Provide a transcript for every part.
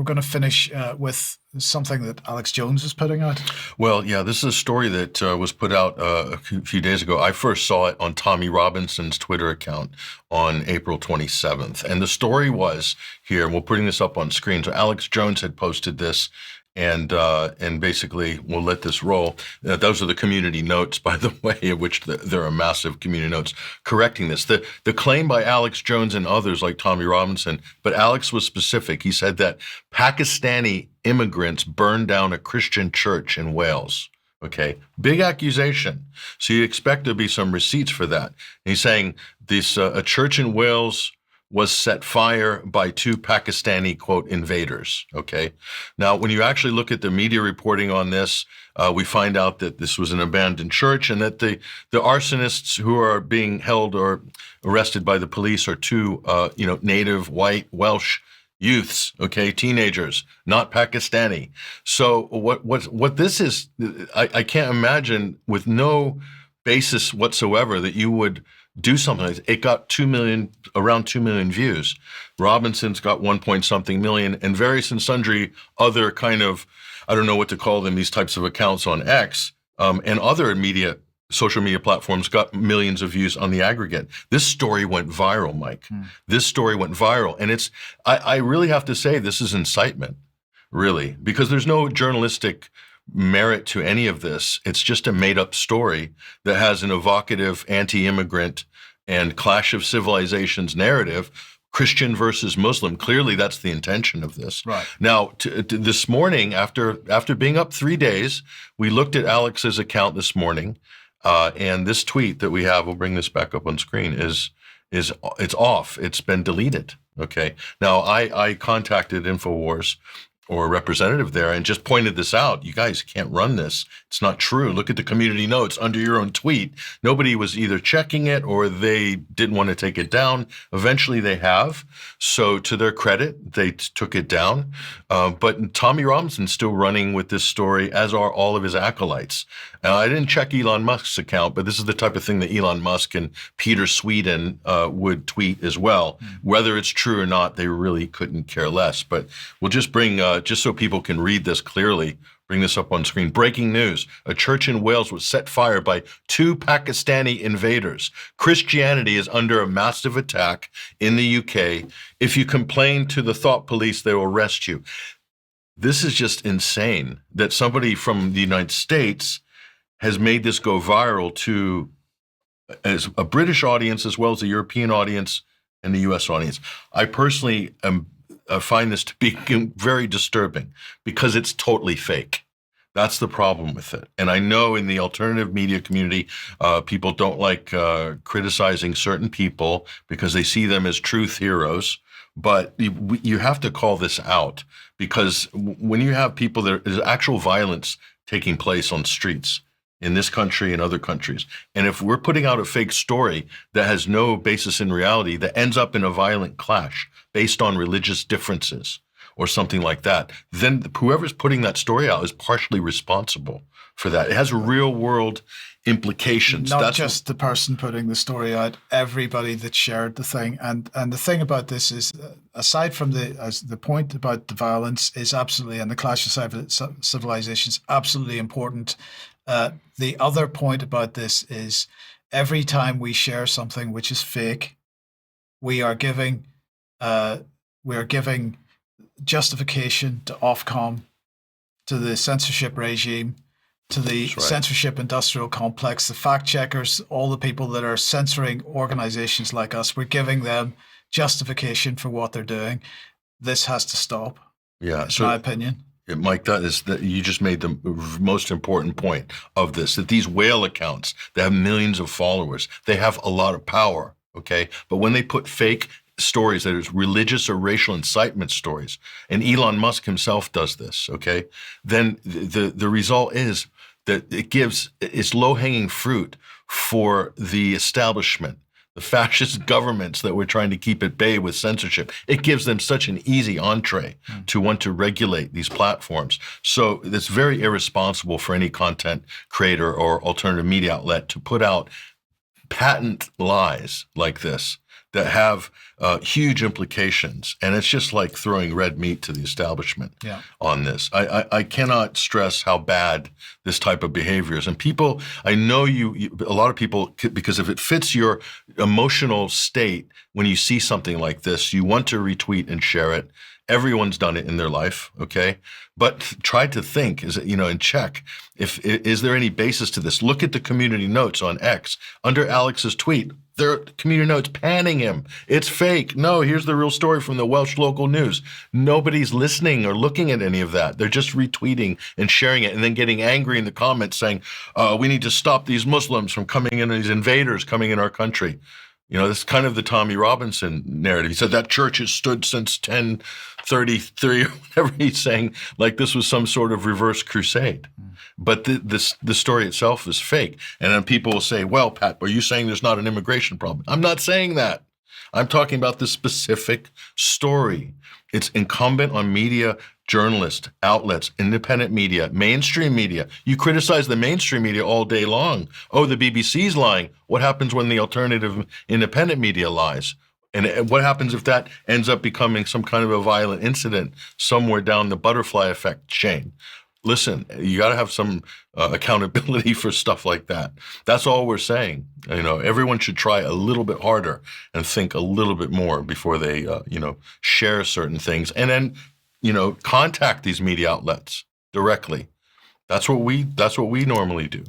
We're going to finish with something that Alex Jones is putting out. Well, yeah, this is a story that was put out a few days ago. I first saw it on Tommy Robinson's Twitter account on April 27th. And the story was here, and we're putting this up on screen. So Alex Jones had posted this, and basically we'll let this roll. Those are the community notes, by the way, of which there are massive community notes correcting this. The claim by Alex Jones and others like Tommy Robinson, but Alex was specific. He said that Pakistani immigrants burned down a Christian church in Wales. Okay, big accusation. So you expect there'll be some receipts for that. And he's saying this a church in Wales was set fire by two Pakistani, quote, invaders, okay? Now, when you actually look at the media reporting on this, we find out that this was an abandoned church and that the arsonists who are being held or arrested by the police are two, native white Welsh youths, okay, teenagers, not Pakistani. So what this is, I can't imagine with no basis whatsoever that you would do something like this. It got around 2 million views. Robinson's got 1 point something million, and various and sundry other kind of, I don't know what to call them, these types of accounts on X, and other social media platforms got millions of views on the aggregate. This story went viral, Mike. This story went viral. And I really have to say this is incitement, really, because there's no journalistic merit to any of this. It's just a made-up story that has an evocative anti-immigrant and clash of civilizations narrative, Christian versus Muslim. Clearly, that's the intention of this. Right. Now, this morning, after being up 3 days, we looked at Alex's account this morning, and this tweet that we have, we'll bring this back up on screen, it's off. It's been deleted. Okay. Now, I contacted Infowars or a representative there and just pointed this out. You guys can't run this. It's not true. Look at the community notes under your own tweet. Nobody was either checking it or they didn't want to take it down. Eventually they have. So to their credit, they took it down. But Tommy Robinson's still running with this story, as are all of his acolytes. I didn't check Elon Musk's account, but this is the type of thing that Elon Musk and Peter Sweden would tweet as well. Whether it's true or not, they really couldn't care less. But we'll just bring, just so people can read this clearly, bring this up on screen. Breaking news. A church in Wales was set fire by two Pakistani invaders. Christianity is under a massive attack in the UK. If you complain to the thought police, they will arrest you. This is just insane that somebody from the United States has made this go viral to as a British audience as well as a European audience and the US audience. I personally find this to be very disturbing because it's totally fake. That's the problem with it. And I know in the alternative media community, people don't like criticizing certain people because they see them as truth heroes. But you have to call this out because when you have people, there's actual violence taking place on streets in this country and other countries. And if we're putting out a fake story that has no basis in reality, that ends up in a violent clash based on religious differences or something like that, then whoever's putting that story out is partially responsible for that. It has real world implications. Not just the person putting the story out, everybody that shared the thing. And the thing about this is, aside from the point about the violence is absolutely, and the clash of civilizations, absolutely important. The other point about this is every time we share something which is fake, we are giving justification to Ofcom, to the censorship regime, to the censorship industrial complex, the fact checkers, all the people that are censoring organizations like us. We're giving them justification for what they're doing. This has to stop. Yeah, in my opinion. Mike, that you just made the most important point of this, that these whale accounts, they have millions of followers. They have a lot of power, okay? But when they put fake stories that is religious or racial incitement stories, and Elon Musk himself does this, okay, then the result is that it's low-hanging fruit for the establishment, the fascist governments that we're trying to keep at bay with censorship. It gives them such an easy entree to want to regulate these platforms. So it's very irresponsible for any content creator or alternative media outlet to put out patent lies like this that have huge implications. And it's just like throwing red meat to the establishment on this. I cannot stress how bad this type of behavior is. And people, I know a lot of people, because if it fits your emotional state, when you see something like this, you want to retweet and share it. Everyone's done it in their life, okay? But try to think, and check is there any basis to this? Look at the community notes on X. Under Alex's tweet, there are community notes panning him. It's fake. No, here's the real story from the Welsh local news. Nobody's listening or looking at any of that. They're just retweeting and sharing it and then getting angry in the comments saying, we need to stop these Muslims from coming in, these invaders coming in our country. This is kind of the Tommy Robinson narrative. He said that church has stood since 1033 or whatever he's saying, like this was some sort of reverse crusade. But the story itself is fake. And then people will say, well, Pat, are you saying there's not an immigration problem? I'm not saying that. I'm talking about the specific story. It's incumbent on media, journalists, outlets, independent media, mainstream media. You criticize the mainstream media all day long. Oh, the BBC's lying. What happens when the alternative independent media lies? And what happens if that ends up becoming some kind of a violent incident somewhere down the butterfly effect chain? Listen, you got to have some accountability for stuff like that. That's all we're saying. Everyone should try a little bit harder and think a little bit more before they, share certain things. And then, contact these media outlets directly. That's what we normally do.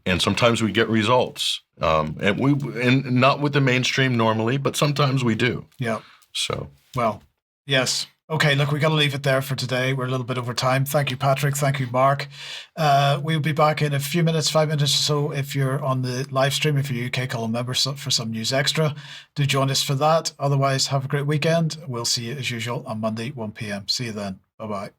And sometimes we get results. And not with the mainstream normally, but sometimes we do. Yeah. So. Well, yes. Okay, look, we got to leave it there for today. We're a little bit over time. Thank you, Patrick. Thank you, Mark. We'll be back in a few minutes, 5 minutes or so. If you're on the live stream, if you're a UK Column member for some news extra, do join us for that. Otherwise, have a great weekend. We'll see you as usual on Monday, 1 p.m. See you then. Bye-bye.